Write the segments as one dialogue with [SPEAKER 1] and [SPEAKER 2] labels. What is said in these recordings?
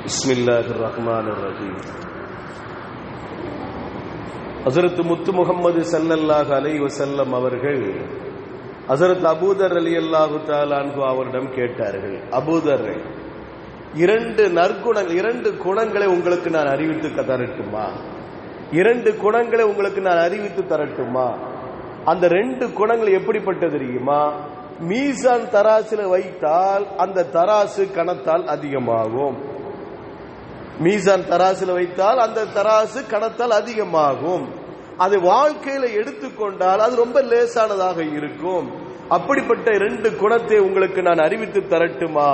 [SPEAKER 1] பிஸ்மில்லாஹிர் ரஹ்மானிர் ரஹீம். ஹஸரத் முத்து முஹம்மது ஸல்லல்லாஹு அலைஹி வஸல்லம் அவர்கள் ஹஸரத் அபூதர் ரலியல்லாஹு தஆலா அன்ஹு அவரிடம் கேட்டார்கள், அபூதர், இரண்டு குணங்களை உங்களுக்கு நான் அறிவித்து தரட்டுமா? இரண்டு குணங்களை உங்களுக்கு நான் அறிவித்து தரட்டுமா? அந்த ரெண்டு குணங்கள் எப்படிப்பட்டது தெரியுமா? மீசான் தராசில வைத்தால் அந்த தராசு கணத்தால் அதிகமாகும். மீசான் தராசில வைத்தால் அந்த தராசு கணத்தால் அதிகமாகும். அது வாழ்க்கையில எடுத்துக்கொண்டால் அது ரொம்ப லேசானதாக இருக்கும். அப்படிப்பட்ட இரண்டு குணத்தை உங்களுக்கு நான் அறிவித்து தரட்டுமா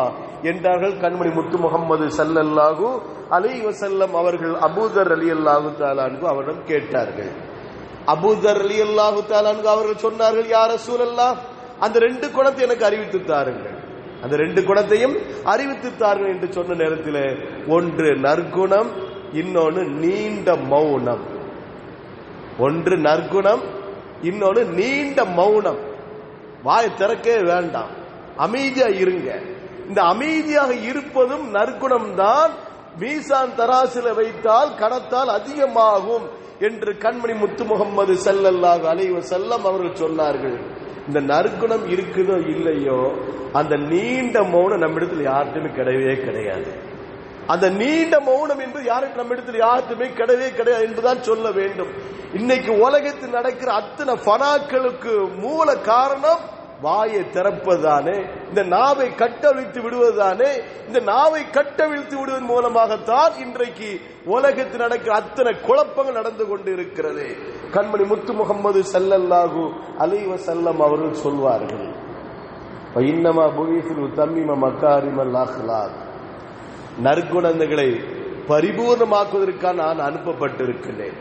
[SPEAKER 1] என்றார்கள் கண்மணி முத்து முஹம்மது ஸல்லல்லாஹு அலைஹி வஸல்லம் அவர்கள் அபூதர் ரலியல்லாஹு தஆலா அன்ஹு அவரிடம் கேட்டார்கள். அபூதர் ரலியல்லாஹு தஆலா அன்ஹு அவர்கள் சொன்னார்கள், யா ரசூலல்லாஹ், அந்த ரெண்டு குணத்தை எனக்கு அறிவித்து தாருங்கள், அந்த ரெண்டு குணத்தையும் அறிவித்து தாருங்கள் என்று சொன்ன நேரத்தில் ஒன்று நற்குணம், இன்னொன்று நீண்ட மௌனம். ஒன்று நற்குணம், இன்னொன்று நீண்ட மௌனம். வாயை திறக்கவே வேண்டாம், அமைதியா இருங்க. இந்த அமைதியாக இருப்பதும் நற்குணம் தான். மீசான் தராசில வைத்தால் கணத்தால் அதிகமாகும் என்று கண்மணி முத்து முஹம்மது ஸல்லல்லாஹு அலைஹி வஸல்லம் அவர்கள் சொன்னார்கள். இந்த நற்குணம் இருக்குதோ இல்லையோ, அந்த நீண்ட மௌனம் நம்மிடத்தில் யார்ட்டுமே கிடையவே கிடையாது. அந்த நீண்ட மௌனம் என்பது யாருக்கு நம்மிடத்தில் யாருக்குமே கிடையவே கிடையாது என்பதுதான் சொல்ல வேண்டும். இன்னைக்கு உலகத்தில் நடக்கிற அத்தனை ஃபனாக்களுக்கு மூல காரணம் வாயை திறப்பதானே, இந்த நாவை கட்டவிழ்த்து விடுவதுதானே. இந்த நாவை கட்டவிழ்த்து விடுவதன் மூலமாகத்தான் இன்றைக்கு உலகத்தில் நடக்கிற அத்தனை குழப்பங்கள் நடந்து கொண்டு இருக்கிறது. கண்மணி முத்து முஹம்மது ஸல்லல்லாஹு அலைஹி வஸல்லம் அவர்கள் சொல்வார்கள், இன்னமா புஇஸு தம்மீம மகாரிமல் அக்லாக், நற்குணங்களை பரிபூர்ணமாக்குவதற்காக நான் அனுப்பப்பட்டிருக்கிறேன்.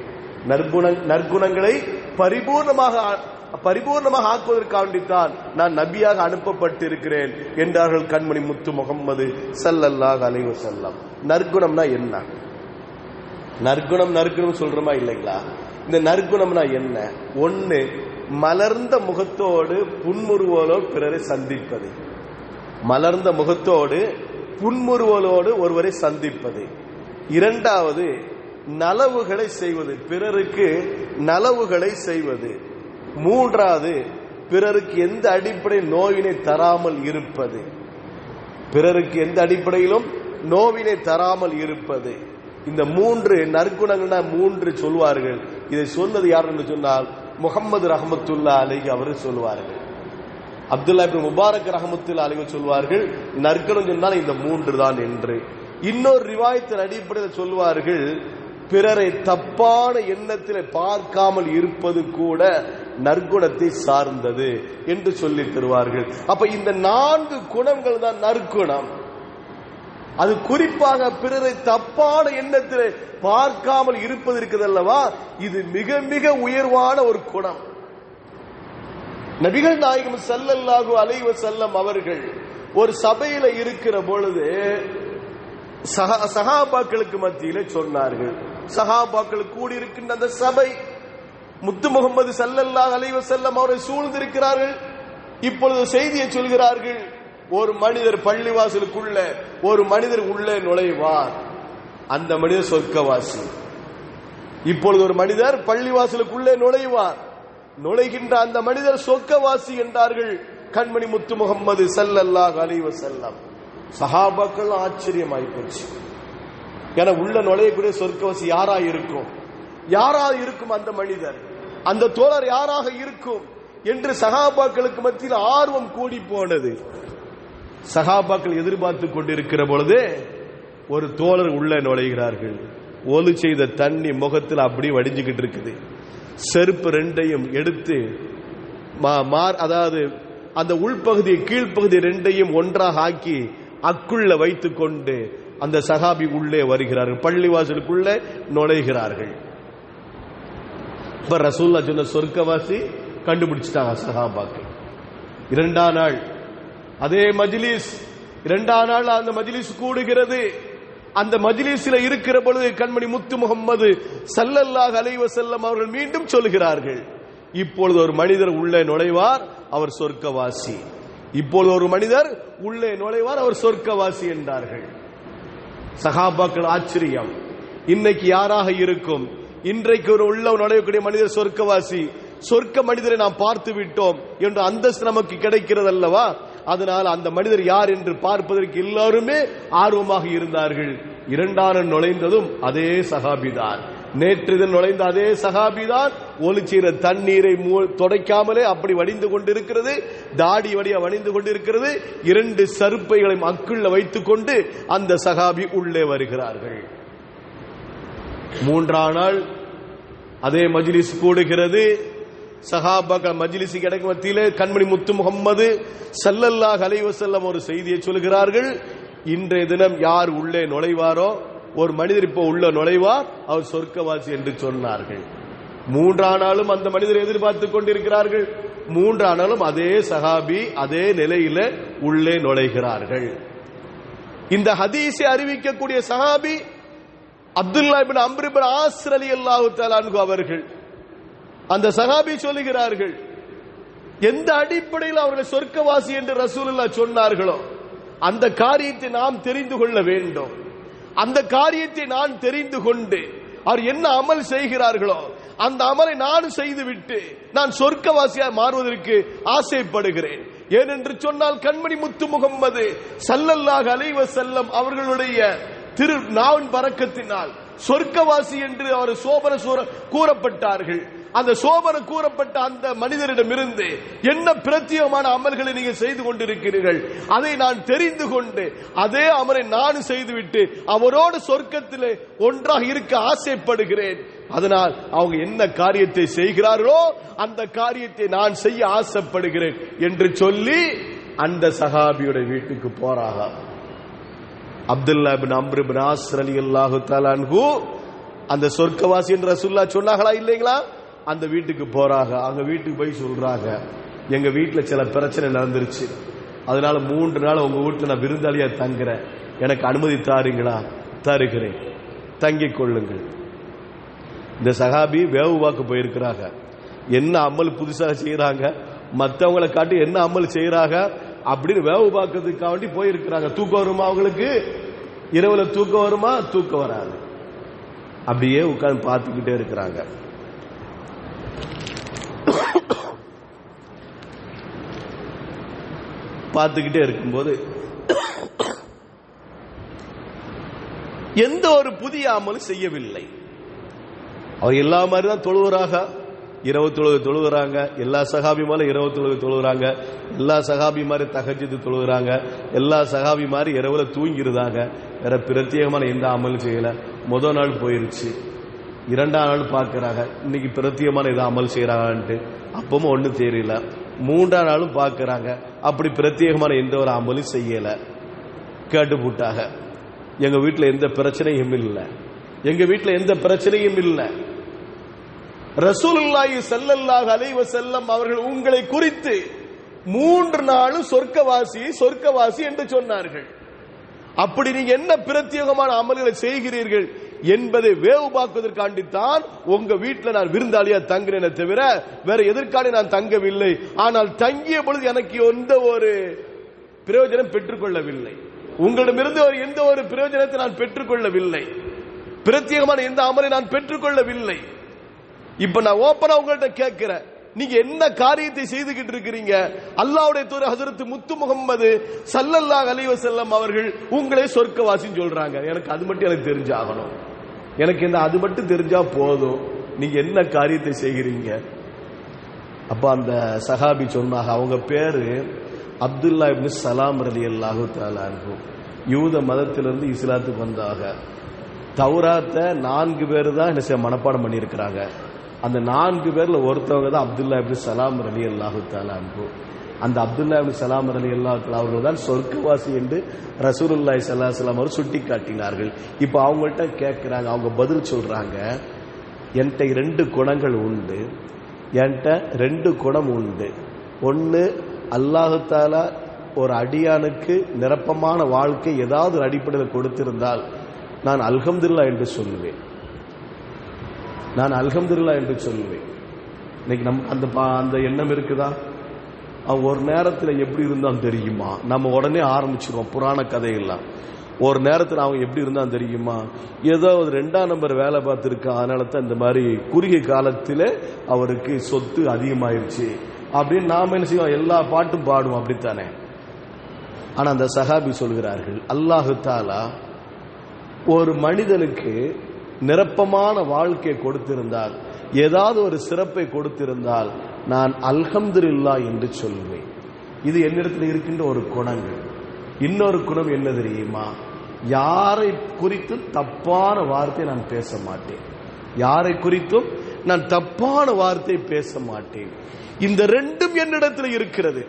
[SPEAKER 1] நற்குணங்களை பரிபூர்ணமாக ஆக்குவதற்காண்டித்தான் நான் நபியாக அனுப்பப்பட்டிருக்கிறேன் என்றார்கள் கண்மணி முத்து முஹம்மது ஸல்லல்லாஹு அலைஹி வஸல்லம். நற்குணம்னா என்ன? நற்குணம் சொல்றோமா இல்லைங்களா? இந்த நற்குணம்னா என்ன? ஒன்னு, மலர்ந்த முகத்தோடு புன்முறுவலோடு பிறரை சந்திப்பது. மலர்ந்த முகத்தோடு புன்முறுவலோடு ஒருவரை சந்திப்பது. இரண்டாவது, நலவுகளை செய்வது, பிறருக்கு நலவுகளை செய்வது. மூன்றாவது, பிறருக்கு எந்த அடிப்படை நோவினை தராமல் இருப்பது. பிறருக்கு எந்த அடிப்படையிலும் நோவினை தராமல் இருப்பது. இந்த மூன்று நற்குணங்கள் மூன்று சொல்வார்கள். இதை சொன்னது யார் என்று சொன்னால் முஹம்மது ரஹ்மத்துல்லாஹி அலைஹி அவர்கள் சொல்வார்கள். அப்துல்லா இப்னு முபாரக் ரஹ்மத்துல்லாஹி அலைஹி சொல்வார்கள், நற்குணம் சொன்னால் இந்த மூன்று தான் என்று. இன்னொரு ரிவாயத்தின் அடிப்படையில் சொல்வார்கள், பிறரை தப்பான எண்ணத்தில் பார்க்காமல் இருப்பது கூட நற்குணத்தை சார்ந்தது என்று சொல்லி தருவார்கள். அப்ப இந்த 4 குணங்கள் தான் நற்குணம். அது குறிப்பாக பிறரை தப்பான எண்ணத்தில் பார்க்காமல் இருப்பது இருக்குது அல்லவா, இது மிக மிக உயர்வான ஒரு குணம். நபிகள் நாயகம் ஸல்லல்லாஹு அலைஹி வஸல்லம் அவர்கள் ஒரு சபையில இருக்கிற பொழுது சஹாபாக்களுக்கு மத்தியிலே சொன்னார்கள். சஹாபாக்கள் கூடியிருக்கின்ற அந்த சபை முத்து முஹம்மது ஸல்லல்லாஹு அலைஹி வஸல்லம் அவரை சூழ்ந்திருக்கிறார்கள். இப்பொழுது செய்தியை சொல்கிறார்கள், ஒரு மனிதர் பள்ளிவாசலுக்குள்ள ஒரு மனிதர் உள்ளே நுழைவார், அந்த மனிதர் சொர்க்கவாசி. இப்பொழுது ஒரு மனிதர் பள்ளிவாசலுக்குள்ளே நுழைவார், நுழைகின்ற அந்த மனிதர் சொர்க்கவாசி என்றார்கள் கண்மணி முத்து முஹம்மது ஸல்லல்லாஹு அலைஹி வஸல்லம். சஹாபாக்கள் ஆச்சரியமாய் போச்சு. ஏன்னா உள்ள நுழையக்கூடிய சொர்க்கவாசி யாரா இருக்கும், யாரா இருக்கும் அந்த மனிதர், அந்த தோழர் யாராக இருக்கும் என்று சஹாபாக்களுக்கு மத்தியில் ஆர்வம் கூடி போனது. சஹாபாக்கள் எதிர்பார்த்து கொண்டிருக்கிற பொழுது ஒரு தோழர் உள்ள நுழைகிறார்கள். ஒலு செய்த தண்ணி முகத்தில் அப்படி வடிஞ்சுக்கிட்டு இருக்குது. செருப்பு ரெண்டையும் எடுத்து அதாவது அந்த உள்பகுதி கீழ்ப்பகுதி ரெண்டையும் ஒன்றாக ஆக்கி அக்குள்ள வைத்துக் கொண்டு அந்த சஹாபி உள்ளே வருகிறார்கள், பள்ளிவாசலுக்குள்ளே நுழைகிறார்கள். இப்ப ரசூலுல்லாஹ் சொன்ன சொர்க்கவாசி கண்டுபிடிச்சிட்டாங்க சஹாபாக்கள். 2ஆம் நாள் அதே மஜ்லிஸ், 2ஆம் நாள் அந்த மஜ்லிஸ் கூடுகிறது. அந்த மஜ்லிஸில் இருக்கிற பொழுது கண்மணி முத்து முஹம்மது ஸல்லல்லாஹு அலைஹி வஸல்லம் அவர்கள் மீண்டும் சொல்கிறார்கள், இப்பொழுது ஒரு மனிதர் உள்ளே நுழைவார், அவர் சொர்க்கவாசி. இப்பொழுது ஒரு மனிதர் உள்ளே நுழைவார், அவர் சொர்க்கவாசி என்றார்கள். சஹாபாக்கள் ஆச்சரியம். இன்னைக்கு யாராக இருக்கும்? இன்றைக்கு ஒரு உள்ள நுழையக்கூடிய மனிதர் சொர்க்கவாசி, சொர்க்க மனிதரை நாம் பார்த்து விட்டோம் என்ற அந்தஸ்து நமக்கு கிடைக்கிறது அல்லவா? அதனால் அந்த மனிதர் யார் என்று பார்ப்பதற்கு எல்லாருமே ஆர்வமாக இருந்தார்கள். இரண்டான நுழைந்ததும் அதே சஹாபிதான், நேற்று நுழைந்த அதே சஹாபிதான். ஒளிச்சீர தண்ணீரை தொடைக்காமலே அப்படி வடிந்து கொண்டிருக்கிறது, தாடி வடியா வடிந்து கொண்டிருக்கிறது. 2 சருப்பைகளை அக்குள்ள வைத்துக் கொண்டு அந்த சஹாபி உள்ளே வருகிறார்கள். 3ஆம் நாள் அதே மஜ்லிஸ் கூடுகிறது. சஹாபாக்கள் மஜ்லிஸ் கிடைக்கும் மத்தியிலே கண்மணி முத்து முகம்மது ஸல்லல்லாஹு அலைஹி வஸல்லம் ஒரு செய்தியை சொல்கிறார்கள். இன்றைய தினம் யார் உள்ளே நுழைவாரோ, ஒரு மனிதர் இப்போ உள்ள நுழைவார், அவர் சொர்க்கவாசி என்று சொன்னார்கள். 3ஆம் நாளும் அந்த மனிதரை எதிர்பார்த்துக் கொண்டிருக்கிறார்கள். 3ஆம் நாளும் அதே சஹாபி அதே நிலையில உள்ளே நுழைகிறார்கள். இந்த ஹதீஸை அறிவிக்கக்கூடிய சஹாபி அப்துல்லா இப்னு அம்ர் இப்னு ஆஸ் ரலியல்லாஹு தஆலா அன்ஹு அவர்கள். அந்த சஹாபி சொல்லுகிறார்கள், எந்த அடிப்படையில் அவர்கள் சொர்க்கவாசி என்று ரசூலுல்லாஹ் சொன்னார்களோ அந்த காரியத்தை நாம் தெரிந்து கொள்ள வேண்டும். அந்த காரியத்தை நான் தெரிந்து கொண்டு அவர் என்ன அமல் செய்கிறார்களோ அந்த அமலை நான் செய்துவிட்டு நான் சொர்க்கவாசியாக மாறுவதற்கு ஆசைப்படுகிறேன். ஏனென்று சொன்னால் கண்மணி முத்து முகம்மது ஸல்லல்லாஹு அலைஹி வஸல்லம் அவர்களுடைய திரு நாவின் பரக்கத்தினால் சொர்க்கவாசி என்று அவர் சோபன கூறப்பட்டார்கள். அந்த சோபன கூறப்பட்ட அந்த மனிதரிடமிருந்து என்ன பிரத்யேகமான அமல்களை நீங்கள் செய்து கொண்டிருக்கிறீர்கள், அதை நான் தெரிந்து கொண்டு அதே அமலை நான் செய்துவிட்டு அவரோடு சொர்க்கத்திலே ஒன்றாக இருக்க ஆசைப்படுகிறேன். அதனால் அவங்க என்ன காரியத்தை செய்கிறார்களோ அந்த காரியத்தை நான் செய்ய ஆசைப்படுகிறேன் என்று சொல்லி அந்த சஹாபியுடைய வீட்டுக்கு போறாங்க. அப்துல்லா இப்னு அம்ர் இப்னு ஆஸ் ரலியல்லாஹு தஆலா அன்ஹு அந்த சொர்க்கவாசி என்று ரசூலுல்லாஹ் சொன்னாங்களா இல்லைங்களா? அந்த வீட்டுக்கு போறாங்க. அங்க வீட்டுக்கு போய் சொல்றாங்க, எங்க வீட்டுல சில பிரச்சனை நடந்துருச்சு, அதனால 3 நாள் உங்க வீட்டுல நான் விருந்தாளியா தங்குறேன், எனக்கு அனுமதி தாருங்களா? தருகிறேன், தங்கிக் கொள்ளுங்கள். இந்த சஹாபி வேவு வாக்கு போயிருக்கிறாங்க. என்ன அமல் புதுசாக செய்யறாங்க, மற்றவங்களை காட்டி என்ன அமல் செய்யறாங்க அப்படின்னு வேவு பார்க்கறதுக்காக வேண்டி போயிருக்கிறாங்க. தூக்கம் வருமா அவங்களுக்கு? இரவுல தூக்கம் வருமா? தூக்கம் வராது. அப்படியே உட்கார்ந்து பார்த்துக்கிட்டே இருக்கிறாங்க. பார்த்துக்கிட்டே இருக்கும்போது எந்த ஒரு புதிய அமலும் செய்யவில்லை. அவர் எல்லா மாதிரி தான் தொழுவராக, இரவு தொழுகை தொழுகிறாங்க. எல்லா சஹாபி மாதிரி இரவு தொழுகை தொழுகிறாங்க. எல்லா சஹாபி மாதிரி தஹஜ்ஜுத் தொழுகிறாங்க. எல்லா சஹாபி மாதிரி இரவுல தூங்கிருந்தாங்க. வேற பிரத்யேகமான எந்த அமலும் செய்யல. முதல் நாள் போயிருச்சு. 2ஆம் நாள் பார்க்கிறாங்க, இன்னைக்கு பிரத்யேகமான ஏதோ அமல் செய்யறாங்கன்ட்டு. அப்பவும் ஒன்றும் தெரியல. 3ஆம் நாளும் பார்க்கிறாங்க, அப்படி பிரத்யேகமான எந்த ஒரு அமலும் செய்யல. கேட்டு போட்டாங்க, எங்க வீட்டில் எந்த பிரச்சனையும் இல்லை, எங்க வீட்டில் எந்த பிரச்சனையும் இல்லை. ரசூலுல்லாஹி ஸல்லல்லாஹு அலைஹி வஸல்லம் அவர்கள் உங்களை குறித்து 3 நாளும் சொர்க்கவாசி சொர்க்கவாசி என்று சொன்னார்கள். அப்படி நீங்க என்ன பிரத்யேகமான அமல்களை செய்கிறீர்கள் என்பதை வேவு பார்ப்பதற்காண்டித்தான் உங்க வீட்டில் நான் விருந்தாளியா தங்கினேனே தவிர வேற எதற்காக நான் தங்கவில்லை. ஆனால் தங்கிய பொழுது எனக்கு எந்த ஒரு பிரயோஜனம் பெற்றுக்கொள்ளவில்லை. உங்களிடமிருந்து எந்த ஒரு பிரயோஜனத்தை நான் பெற்றுக்கொள்ளவில்லை. பிரத்யேகமான எந்த அமலை நான் பெற்றுக்கொள்ளவில்லை. இப்ப நான் ஓபனா உங்கள்கிட்ட கேட்கிறேன், நீங்க என்ன காரியத்தை செய்துகிட்டு இருக்கிறீங்க? அல்லாஹ்வுடைய தூதர் ஹஜ்ரத் முத்து முகம்மது ஸல்லல்லாஹு அலைஹி வஸல்லம் அவர்கள் உங்களே சொர்க்கவாசின்னு சொல்றாங்க. எனக்கு அது மட்டும் எனக்கு தெரிஞ்சாகணும். எனக்கு இந்த அது மட்டும் தெரிஞ்சா போதும். நீங்க என்ன காரியத்தை செய்கிறீங்க? அப்ப அந்த சஹாபி சொன்னாங்க, அவங்க பேரு அப்துல்லா இப்னு சலாம் ரலியல்லாஹு தஆலா அன்ஹு. யூத மதத்திலிருந்து இஸ்லாத்துக்கு வந்தாங்க. தௌராத்தை 4 பேர் தான் என்ன மனப்பாடம் பண்ணியிருக்கிறாங்க. அந்த 4 பேர்ல ஒருத்தவங்க தான் அப்துல்லா இப்னு சலாம் ரலியல்லாஹு தஆலா அன்ஹு. அந்த அப்துல்லா இப்னு சலாம் ரலியல்லாஹு தஆலா அவர்கள் தான் சொர்க்கவாசி என்று ரசூலுல்லாஹி ஸல்லல்லாஹு அலைஹி வஸல்லம் அவர் சுட்டி காட்டினார்கள். இப்போ அவங்கள்ட்ட கேட்கிறாங்க, அவங்க பதில் சொல்றாங்க, என்கிட்ட 2 குணங்கள் உண்டு. என்கிட்ட 2 குணம் உண்டு. ஒன்னு, அல்லாஹு தஆலா ஒரு அடியானுக்கு நிரப்பமான வாழ்க்கை ஏதாவது ஒரு அடிப்படையில் கொடுத்திருந்தால் நான் அல்ஹம்துலில்லாஹ் என்று சொல்லுவேன். நான் அல்ஹம்துலில்லாஹ் என்று சொல்லுவேன். இன்னைக்கு அந்த எண்ணம் இருக்குதா? அவன் ஒரு நேரத்தில் எப்படி இருந்தான் தெரியுமா? நம்ம உடனே ஆரம்பிச்சிருவோம் புராண கதையெல்லாம். ஒரு நேரத்தில் அவங்க எப்படி இருந்தா தெரியுமா, ஏதோ 2ஆம் நம்பர் வேலை பார்த்துருக்கா, அதனால தான் இந்த மாதிரி குறுகிய காலத்தில் அவருக்கு சொத்து அதிகமாயிருச்சு அப்படின்னு நாம என்ன செய்வோம், எல்லா பாட்டும் பாடுவோம், அப்படித்தானே. ஆனா அந்த சஹாபி சொல்கிறார்கள், அல்லாஹு தஆலா ஒரு மனிதனுக்கு நிரப்பமான வாழ்க்கையை கொடுத்திருந்தால், ஏதாவது ஒரு சிறப்பை கொடுத்திருந்தால் நான் அல்ஹம்துலில்லாஹ் என்று சொல்வேன். இது என்னிடத்தில் இருக்கின்ற ஒரு குணங்கள். இன்னொரு குணம் என்ன தெரியுமா, யாரை குறித்தும் தப்பான வார்த்தை நான் பேச மாட்டேன். யாரை குறித்தும் நான் தப்பான வார்த்தை பேச மாட்டேன். இந்த ரெண்டும் என்னிடத்தில் இருக்கிறது.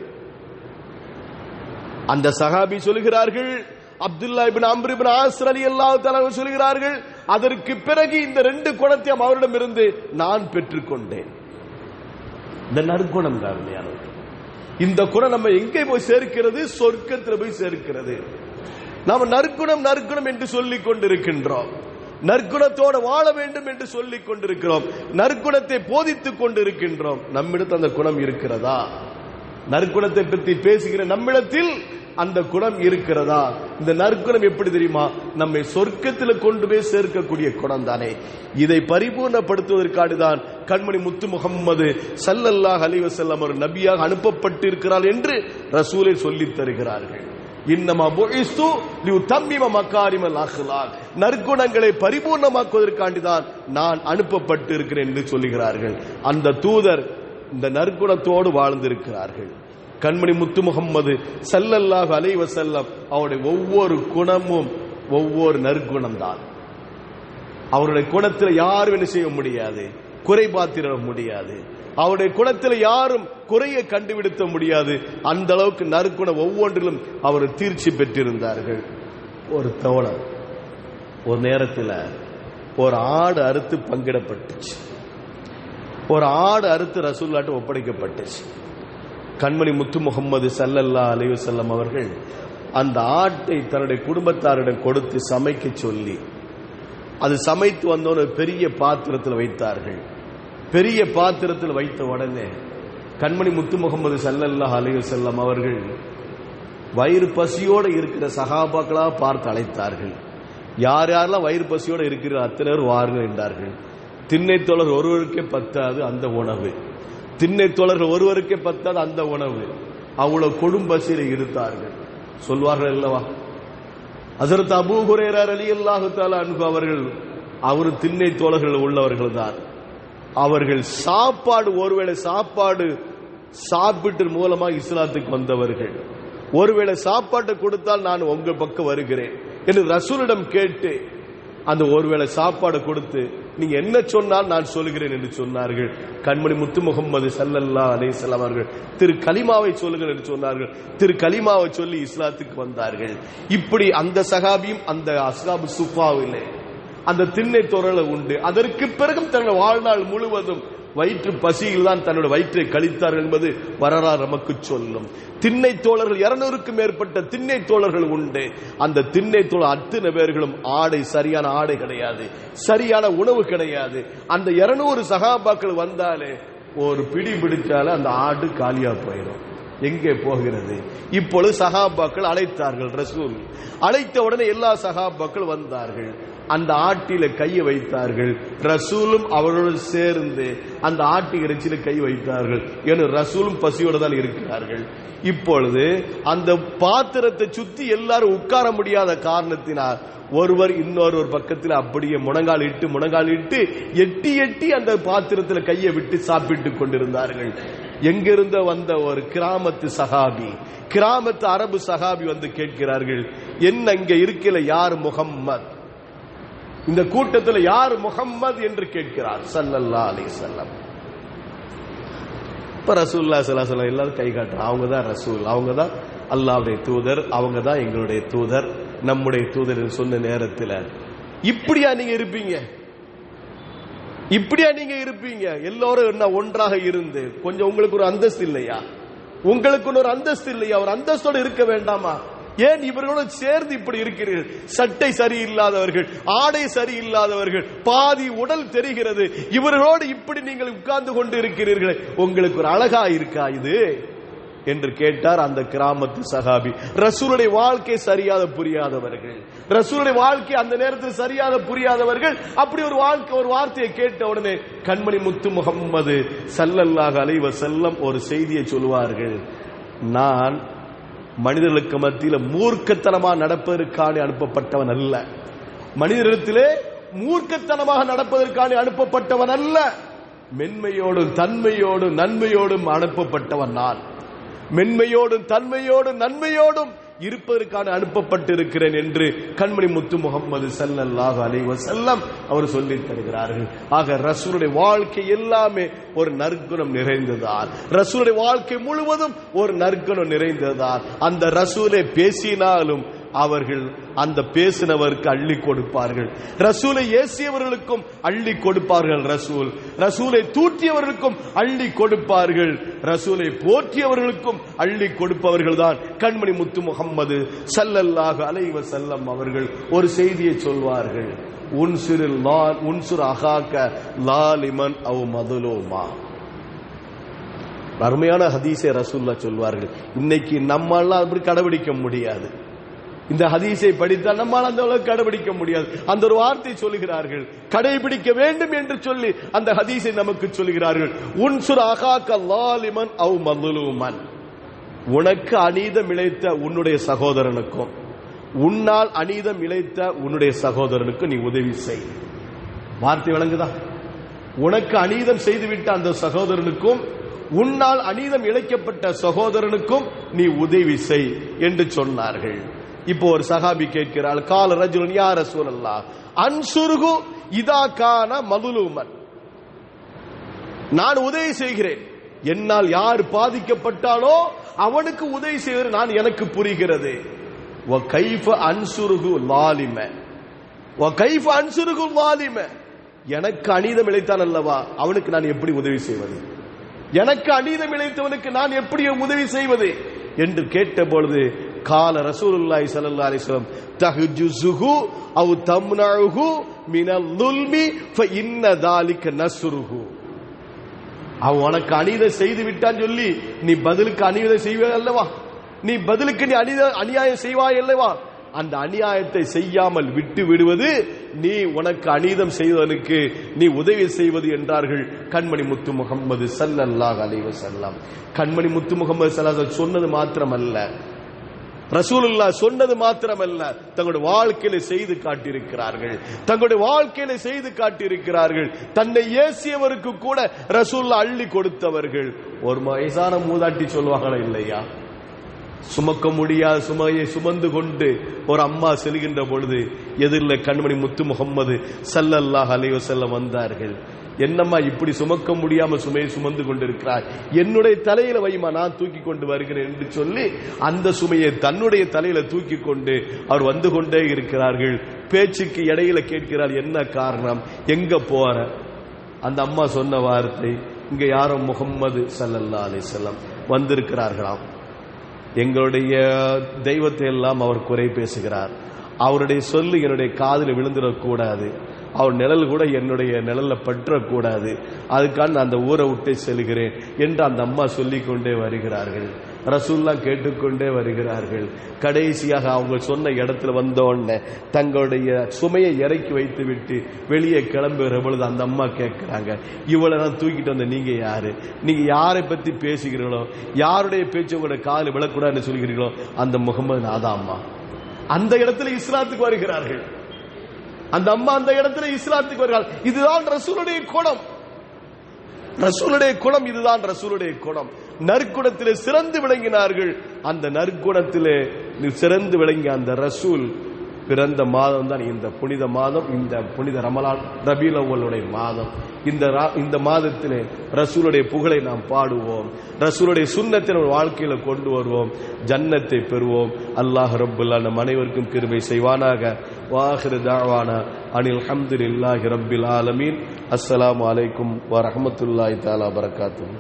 [SPEAKER 1] அந்த சஹாபி சொல்கிறார்கள், அப்துல்லா இப்னு அம்ர் இப்னு ஆஸ் ரலியல்லாஹு தஆலா சொல்கிறார்கள், அதற்கு பிறகு இந்த 2 குணத்தையும் அவரிடமிருந்து நான் பெற்றுக்கொண்டேன். இந்த நற்குணம் தான். இந்த குணம் நம்ம எங்கே போய் சேர்க்கிறது, சொர்க்கத்தில் போய் சேர்க்கிறது. நாம் நற்குணம் நற்குணம் என்று சொல்லிக் கொண்டிருக்கின்றோம், நற்குணத்தோடு வாழ வேண்டும் என்று சொல்லிக் கொண்டிருக்கிறோம், நற்குணத்தை போதித்துக் கொண்டிருக்கின்றோம். நம்மிடத்தில் அந்த குணம் இருக்கிறதா? நற்குணத்தை பற்றி பேசுகிற நம்மிடத்தில் அந்த குணம் இருக்கிறதா? இந்த நற்குணம் எப்படி தெரியுமா, நம்மை சொர்க்கத்தில் கொண்டு போய் சேர்க்கக்கூடிய குணம் தானே. இதை பரிபூர்ணப்படுத்துவதற்காக கண்மணி முத்து முஹம்மது ஸல்லல்லாஹு அலைஹி வஸல்லம் ஒரு நபியாக அனுப்பப்பட்டிருக்கிறார் என்று ரசூலை சொல்லித் தருகிறார்கள். இன்னமா புஇஸ்து லியுதம்மிம மகாரிமல் அக்லாக், நற்குணங்களை பரிபூர்ணமாக்குவதற்காக நான் அனுப்பப்பட்டு இருக்கிறேன் என்று சொல்லுகிறார்கள். அந்த தூதர் இந்த நற்குணத்தோடு வாழ்ந்திருக்கிறார்கள். கண்மணி முத்து முஹம்மது ஸல்லல்லாஹு அலைஹி வஸல்லம் அவருடைய ஒவ்வொரு குணமும் ஒவ்வொரு நற்குணம் தான். அவருடைய குணத்தில் யாரும் என்ன செய்ய முடியாது, குறை பாத்திர முடியாது. அவருடைய குணத்தில் யாரும் குறையை கண்டுபிடித்த முடியாது. அந்த அளவுக்கு நற்குணம் ஒவ்வொன்றிலும் அவர் தீர்ச்சி பெற்றிருந்தார்கள். ஒரு தோழர் ஒரு நேரத்தில் ஒரு ஆடு அறுத்து பங்கிடப்பட்டுச்சு. ஒரு ஆடு அறுத்து ரசூலுல்லாஹ்ட்ட ஒப்படைக்கப்பட்டுச்சு. கண்மணி முத்து முஹம்மது ஸல்லல்லாஹு அலைஹி வஸல்லம் அவர்கள் அந்த ஆட்டை தன்னுடைய குடும்பத்தாரிடம் கொடுத்து சமைக்க சொல்லி, அது சமைத்து வந்தோன்னு பெரிய பாத்திரத்தில் வைத்தார்கள். பெரிய பாத்திரத்தில் வைத்த உடனே கண்மணி முத்து முஹம்மது ஸல்லல்லாஹு அலைஹி வஸல்லம் அவர்கள் வயிறு பசியோடு இருக்கிற சஹாபாக்களா பார்த்து அழைத்தார்கள். யார் யாரெல்லாம் வயிறு பசியோடு இருக்கிற அத்தனை பேர் வாருங்கள் என்றார்கள். திண்ணை தோழர் ஒருவருக்கே பத்தாது அந்த உணவு, திண்ணை தோழர்கள் ஒருவருக்கே பத்தாது அந்த உணவு. அவ்வளவு கொடும் பசியில இருந்தார்கள். சொல்வார்கள் அல்லவா, ஹஜ்ரத் அபூ ஹுரைரா ரலியல்லாஹு தஆலா அன்ஹு அவர்கள், அவர் திண்ணை தோழர்கள் உள்ளவர்கள் தான். அவர்கள் சாப்பாடு, ஒருவேளை சாப்பாடு சாப்பிட்டு மூலமாக இஸ்லாத்துக்கு வந்தவர்கள். ஒருவேளை சாப்பாட்டை கொடுத்தால் நான் உங்க பக்கம் வருகிறேன் என்று ரசூலிடம் கேட்டு அந்த ஒருவேளை சாப்பாடு கொடுத்து நீங்க என்ன சொன்னால் நான் சொல்கிறேன் என்று சொன்னார்கள். கண்மணி முத்து முஹம்மது ஸல்லல்லாஹு அலைஹி வஸல்லம் அவர்கள் திரு கலிமாவை சொல்லுங்கள் என்று சொன்னார்கள். திரு கலிமாவை சொல்லி இஸ்லாத்துக்கு வந்தார்கள். இப்படி அந்த சஹாபியும் அந்த அஸ்ஹாபு சுஃபாவிலே அந்த திண்ணை தோழலை உண்டு. அதற்கு பிறகும் தன்னுடைய வாழ்நாள் முழுவதும் வயிற்று பசியில் தான் தன்னுடைய வயிற்றை கழித்தார்கள் என்பது வரலாறு நமக்கு சொல்லும். திண்ணை தோழர்கள் 200க்கும் மேற்பட்ட திண்ணை தோழர்கள் உண்டு. அந்த திண்ணை தோழர் அத்தனை பேர்களும் ஆடை, சரியான ஆடை கிடையாது, சரியான உணவு கிடையாது. அந்த 200 சஹாபாக்கள் வந்தாலே ஒரு பிடி பிடிச்சாலே அந்த ஆடு காலியா போயிடும். எங்கே போகிறது? இப்பொழுது சஹாபாக்கள் அழைத்தார்கள். ரசூல் அழைத்த உடனே எல்லா சஹாபாக்கள் வந்தார்கள். அந்த ஆட்டில கையை வைத்தார்கள். ரசூலும் அவரோடு சேர்ந்து அந்த ஆட்டு இறைச்சியில கை வைத்தார்கள். ஏன்னா ரசூலும் பசியோடு தான் இருக்கிறார்கள். இப்பொழுது அந்த பாத்திரத்தை சுத்தி எல்லாரும் உட்கார முடியாத காரணத்தினால் ஒருவர் இன்னொரு பக்கத்தில் அப்படியே முழங்கால் இட்டு எட்டி எட்டி அந்த பாத்திரத்தில் கையை விட்டு சாப்பிட்டுக் கொண்டிருந்தார்கள். எங்கிருந்த வந்த ஒரு கிராமத்து சஹாபி, கிராமத்து அரபு சஹாபி வந்து கேட்கிறார்கள், என்ன இங்க இருக்கல யார் முஹம்மத், இந்த கூட்டத்தில் யார் முஹம்மது என்று கேட்கிறார் ஸல்லல்லாஹு அலைஹி வஸல்லம். இப்ப ரசூலுல்லாஹி ஸல்லல்லாஹு அலைஹி வஸல்லம் எல்லாரும் கை காட்டுறாங்க. அவங்க தான் ரசூல், அவங்க தான் அல்லாஹ்வுடைய தூதர், அவங்க தான் எங்களுடைய தூதர், நம்முடைய தூதர் சொன்ன நேரத்தில் இப்படியா நீங்க இருப்பீங்க, இப்படியா நீங்க இருப்பீங்க? எல்லாரும் என்ன ஒன்றாக இருந்து கொஞ்சம் உங்களுக்கு ஒரு அந்தஸ்து இல்லையா? உங்களுக்கு ஒரு அந்தஸ்து இல்லையா? ஒரு அந்தஸ்தோடு இருக்க வேண்டாமா? ஏன் இவர்களோடு சேர்ந்து இப்படி இருக்கிறீர்கள்? சட்டை சரியில்லாதவர்கள், ஆடை சரியில்லாதவர்கள், பாதி உடல் தெரிகிறது, இவர்களோடு இப்படி நீங்கள் உட்கார்ந்து கொண்டு இருக்கிறீர்களே, உங்களுக்கு ஒரு அழகா இருக்கா? இது என்று கேட்டார் அந்த கிராமத்து சஹாபி. ரசூலுடைய வாழ்க்கை சரியாக புரியாதவர்கள், ரசூலுடைய வாழ்க்கை அந்த நேரத்தில் சரியாக புரியாதவர்கள் அப்படி ஒரு வார்த்தையை கேட்ட உடனே கண்மணி முத்து முஹம்மது ஸல்லல்லாஹு அலைஹி வஸல்லம் ஒரு செய்தியை சொல்வார்கள். நான் மனிதர்களுக்கு மத்தியில் மூர்க்கத்தனமாக நடப்பதற்கான அனுப்பப்பட்டவன் அல்ல, மனிதரிடத்திலே மூர்க்கத்தனமாக நடப்பதற்கான அனுப்பப்பட்டவன் அல்ல, மென்மையோடும் தன்மையோடும் நன்மையோடும் அனுப்பப்பட்டவன் நான். மென்மையோடும் தன்மையோடும் நன்மையோடும் இருப்பதற்கான அனுப்பப்பட்டிருக்கிறேன் என்று கண்மணி முத்து முஹம்மது ஸல்லல்லாஹு அலைஹி வஸல்லம் அவர் சொல்லி தருகிறார்கள். ஆக ரசூலுடைய வாழ்க்கை எல்லாமே ஒரு நற்குணம் நிறைந்ததால், ரசூலுடைய வாழ்க்கை முழுவதும் ஒரு நற்குணம் நிறைந்ததால் அந்த ரசூலை பேசினாலும் அவர்கள் அந்த பேசினவருக்கு அள்ளி கொடுப்பார்கள். ரசூலை ஏசியவர்களுக்கும் அள்ளி கொடுப்பார்கள். ரசூலை தூற்றியவர்களுக்கும் அள்ளி கொடுப்பார்கள். ரசூலை போற்றியவர்களுக்கும் அள்ளி கொடுப்பவர்கள் தான் கண்மணி முத்து முஹம்மது ஸல்லல்லாஹு அலைஹி வஸல்லம் அவர்கள். ஒரு செய்தியை சொல்வார்கள், உன்சுர் அகாக லாலிமன் அவ் மதுலூமா. அருமையான ஹதீஸை ரசூலுல்லாஹ் சொல்வார்கள். இன்னைக்கு நம்மால அப்படி கடைபிடிக்க முடியாது. இந்த ஹதீஸை படித்தால் நம்மால் அந்த அளவுக்கு கடைபிடிக்க முடியாது. அந்த ஒரு வார்த்தை சொல்லுகிறார்கள், கடைபிடிக்க வேண்டும் என்று சொல்லி அந்த ஹதீஸை நமக்கு சொல்லுகிறார்கள். உன்சுர் அகாக லாலிமன் அவ் மதுலூமன். உனக்கு அநீதம் இழைத்த உன்னுடைய சகோதரனுக்கும், உன்னால் அநீதம் இழைத்த உன்னுடைய சகோதரனுக்கும் நீ உதவி செய். வார்த்தை விளங்குதா? உனக்கு அநீதம் செய்துவிட்ட அந்த சகோதரனுக்கும், உன்னால் அநீதம் இழைக்கப்பட்ட சகோதரனுக்கும் நீ உதவி செய் என்று சொன்னார்கள். இப்போ ஒரு சஹாபி கேட்கிறாள், கால ரஜுலுன் யா ரசூலல்லாஹ் அன்சுருகு இதா கான மதுலூமன். நான் உதவி செய்கிறேன், என்னால் யார் பாதிக்கப்பட்டாலோ அவனுக்கு உதவி செய்வது நான் எனக்கு புரிகிறது. வ கைஃப அன்சுருகு லாலிம, வ கைஃப அன்சுருகு லாலிம. எனக்கு அநீதம் இழைத்தான் அல்லவா, அவனுக்கு நான் எப்படி உதவி செய்வது? எனக்கு அநீதம் இழைத்தவனுக்கு நான் எப்படி உதவி செய்வது என்று கேட்ட பொழுது கால ரசூலுல்லாஹி ஸல்லல்லாஹு அலைஹி வஸல்லம் தஹஜுஸுஹு அவ் தம்னஉஹு மினல் லுல்மி ஃப இன்ன ذلك நஸ்ருஹு. அவன் உனக்கு அநீதம் செய்து விட்டான் சொல்லி நீ பதிலுக்கு அநீதம் செய்வாய் அல்லவா, நீ பதிலுக்கு நீ அநியாயம் செய்வாய் அல்லவா, அந்த அநியாயத்தை செய்யாமல் விட்டு விடுவது நீ உனக்கு அநீதம் செய்வதற்கு நீ உதவி செய்வது என்றார்கள் கண்மணி முத்து முஹம்மது ஸல்லல்லாஹு அலைஹி வஸல்லம். கண்மணி முத்து முஹம்மது ஸல்லல்லாஹு அலைஹி வஸல்லம் சொன்னது மாத்திரமல்ல, ரசூலுல்லாஹ் சொன்னது மாத்திரமல்ல, தங்களுடைய வாழ்க்கையில செய்து காட்டியிருக்கிறார்கள். தங்களுடைய வாழ்க்கையில செய்து காட்டியிருக்கிறார்கள். தன்னை ஏசியவருக்கு கூட ரசூலுல்லாஹ் அள்ளி கொடுத்தவர்கள். ஒரு வயசான மூதாட்டி சொல்வாங்களா இல்லையா, சுமக்க முடியாத சுமையை சுமந்து கொண்டு ஒரு அம்மா செல்கின்ற பொழுது எதிரில் கண்மணி முத்து முஹம்மது ஸல்லல்லாஹு அலைஹி வஸல்லம் வந்தார்கள். என்னம்மா இப்படி சுமக்க முடியாம சுமையை சுமந்து கொண்டிருக்கிறார், என்னுடைய தலையில வைமா, நான் தூக்கி கொண்டு வருகிறேன் என்று சொல்லி அந்த சுமையை தன்னுடைய தலையில தூக்கி கொண்டு அவர் வந்து கொண்டே இருக்கிறார்கள். பேச்சுக்கு இடையில கேட்கிறார், என்ன காரணம், எங்க போற? அந்த அம்மா சொன்ன வார்த்தை, இங்க யாரோ முஹம்மது ஸல்லல்லாஹு அலைஹி வஸல்லம் வந்திருக்கிறார்களாம், எங்களுடைய தெய்வத்தை எல்லாம் அவர் குறை பேசுகிறார், அவருடைய சொல்லு என்னுடைய காதில் விழுந்துடக்கூடாது, அவர் நிழல் கூட என்னுடைய நிழல்ல பற்றக்கூடாது, அதுக்காக நான் அந்த ஊரை விட்டு செல்கிறேன் என்று அந்த அம்மா சொல்லிக் கொண்டே வருகிறார்கள். ரசூலுல்லாஹ் கேட்டுக்கொண்டே வருகிறார்கள். கடைசியாக அவங்க சொன்ன இடத்துல வந்தோடனே தங்களுடைய சுமையை இறக்கி வைத்து விட்டு வெளியே கிளம்புகிற பொழுது அந்த அம்மா கேட்கிறாங்க, இவளை நான் தூக்கிட்டு வந்த நீங்க யாரு, நீங்க யாரை பத்தி பேசுகிறீர்களோ, யாருடைய பேச்சு உங்களுடைய காலில் விழக்கூடாதுன்னு சொல்கிறீர்களோ அந்த முகமது நாதான் அம்மா. அந்த இடத்துல இஸ்லாத்துக்கு வருகிறார்கள். அந்த அம்மா அந்த இடத்துல இஸ்லாத்துக்கு வருகிறார்கள். இதுதான் ரசூலுடைய குணம். ரசூலுடைய குணம் இதுதான். ரசூலுடைய குணம் நற்குணத்திலே சிறந்து விளங்கினார்கள். அந்த நற்குணத்திலே சிறந்து விளங்கிய அந்த ரசூல் பிறந்த மாதம் தான் இந்த புனித மாதம், இந்த புனித ரமலான் ரபீல் அவ்வலுடைய மாதம். இந்த மாதத்திலே ரசூலுடைய புகழை நாம் பாடுவோம், ரசூலுடைய சுன்னத்தை நம்ம வாழ்க்கையில கொண்டு வருவோம், ஜன்னத்தை பெறுவோம். அல்லாஹ் ரப்புல் நம் அனைவருக்கும் கிருபை செய்வானாக. வாஹிரு தஅவானா அனில் ஹம்துலில்லாஹி ரப்பில் ஆலமீன். அஸ்ஸலாமு அலைக்கும் வ ரஹ்மத்துல்லாஹி தஆலா வ பரகாத்துஹு.